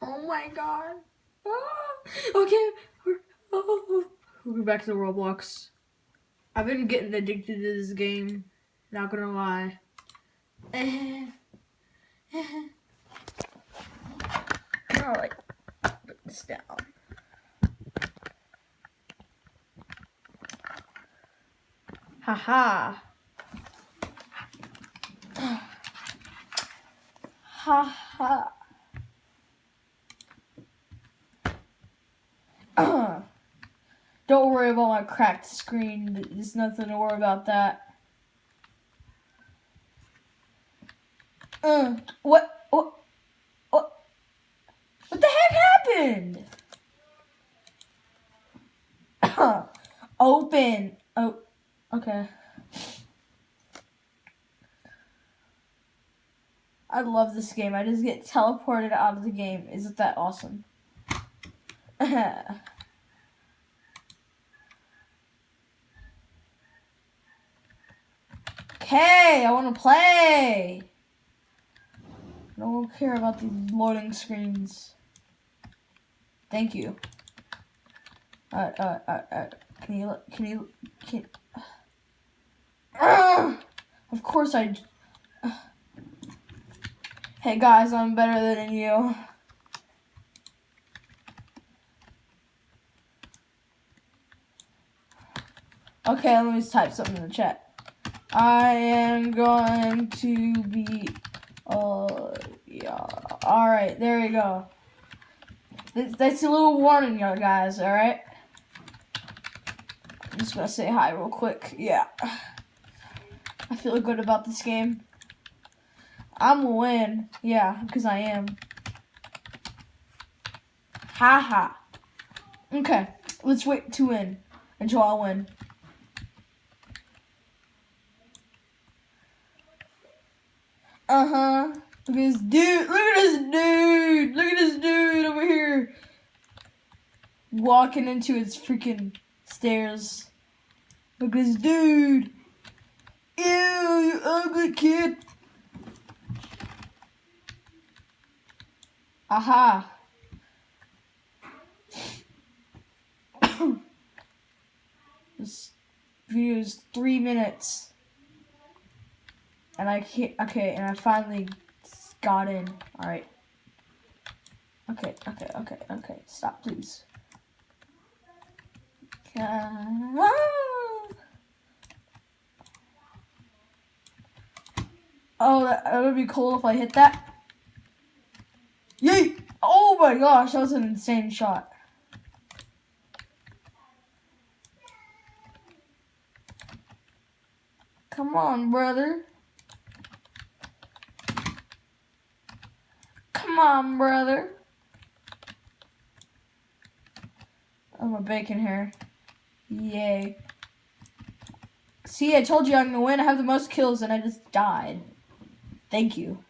Oh my god. Okay. We're back to the Roblox. I've been getting addicted to this game. Not gonna lie. Alright. Put this down. Haha. Haha. Don't worry about my cracked screen. There's nothing to worry about that. What the heck happened? Open. Oh, okay. I love this game. I just get teleported out of the game. Isn't that awesome? Okay, I want to play. I don't care about the loading screens. Thank you. Can you? Of course I. Hey guys, I'm better than you. Okay, let me just type something in the chat. I am going to be. Yeah. All right, there you go. That's a little warning, y'all guys. All right. I'm just gonna say hi real quick. Yeah. I feel good about this game. I'm gonna win. Yeah, because I am. Haha. Okay, let's wait to win until I win. Look at this dude. Look at this dude. Look at this dude over here. Walking into his freaking stairs. Look at this dude. Ew, you ugly kid. Aha. This video is 3 minutes. And I can't, okay, and I finally got in. Alright. Okay, stop, please. Oh, that would be cool if I hit that. Yay! Oh my gosh, that was an insane shot. Come on, brother. Come on, brother. I'm a bacon here. Yay. See, I told you I'm gonna win. I have the most kills and I just died. Thank you.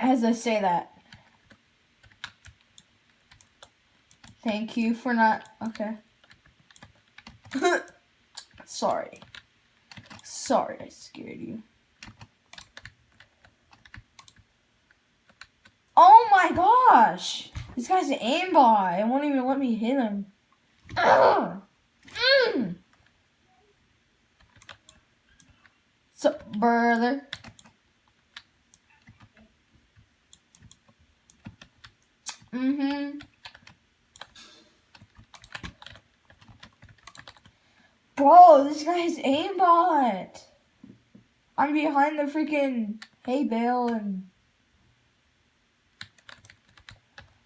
As I say that. Thank you for not... Okay. Sorry. Sorry I scared you. Oh my gosh! This guy's an aimbot. It won't even let me hit him. So, brother. Bro, this guy's aimbot. I'm behind the freaking hay bale and...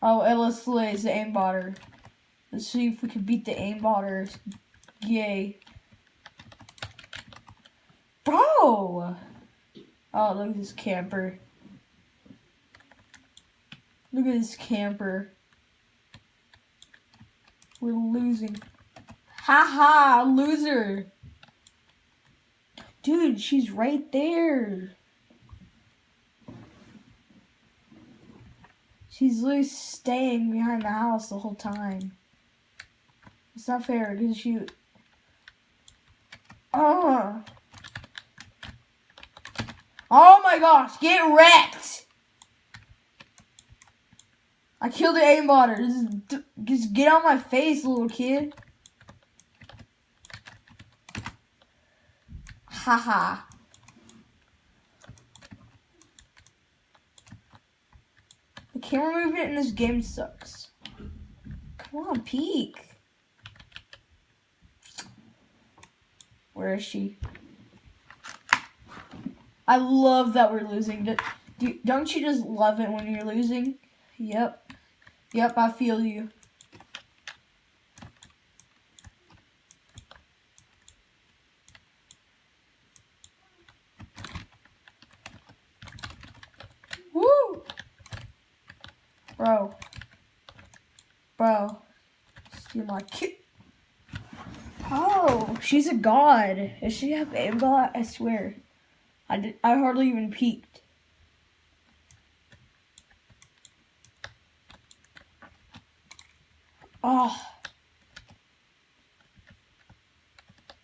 Oh, Ellis is the aimbotter. Let's see if we can beat the aimbotters. Yay. Bro! Oh, look at this camper. Look at this camper. We're losing. Haha, loser. Dude, she's right there. She's literally staying behind the house the whole time. It's not fair because she... Oh my gosh, get wrecked! I killed the aimbotter. Just get on my face, little kid. Haha. The camera movement in this game sucks. Come on, peek. Where is she? I love that we're losing. Don't you just love it when you're losing? Yep. Yep, I feel you. Woo! Bro. Steal my kid. Oh, she's a god. Does she have aimbot? I swear. I hardly even peeked. Oh.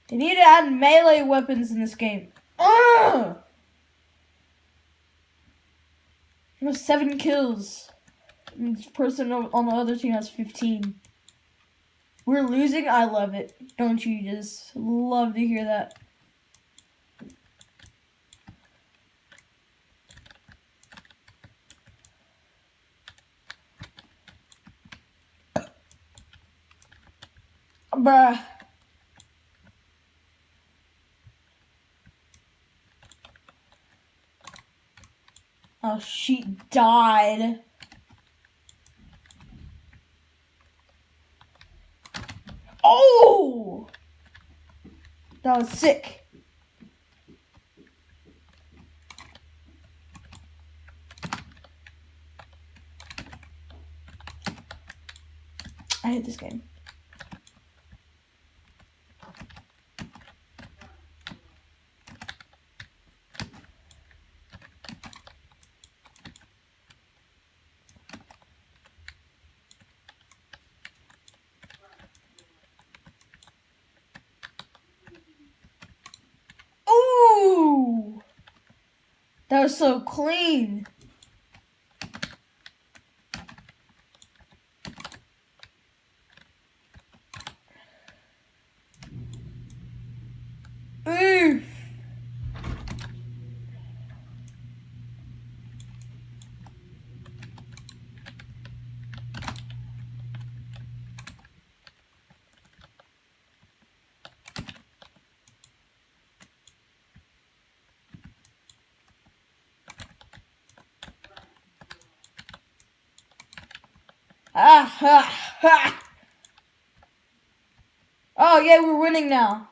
They need to add melee weapons in this game. Ugh! 7 kills. And this person on the other team has 15. We're losing. I love it. Don't you just love to hear that? Bruh. Oh, she died. Oh! That was sick. I hate this game. Ooh! That was so clean. Oof. Ah, ha, ha. Oh, yeah, we're winning now.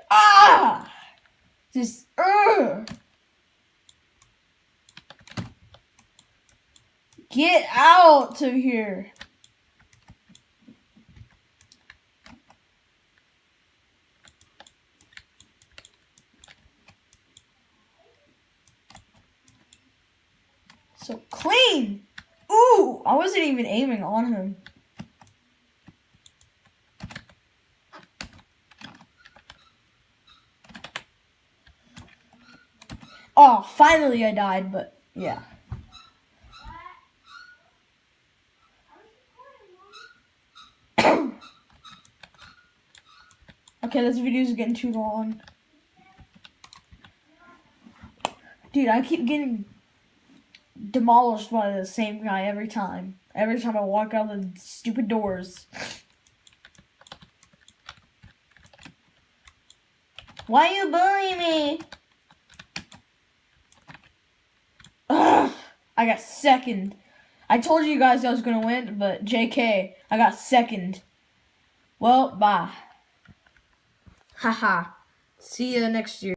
Ah! Just, Get out of here. So clean. Ooh, I wasn't even aiming on him. Oh, finally I died, but yeah. Okay, this video is getting too long. Dude, I keep getting demolished by the same guy every time. Every time I walk out the stupid doors. Why you bullying me? Ugh, I got second. I told you guys I was gonna win, but JK, I got second. Well, bye. Haha. See you next year.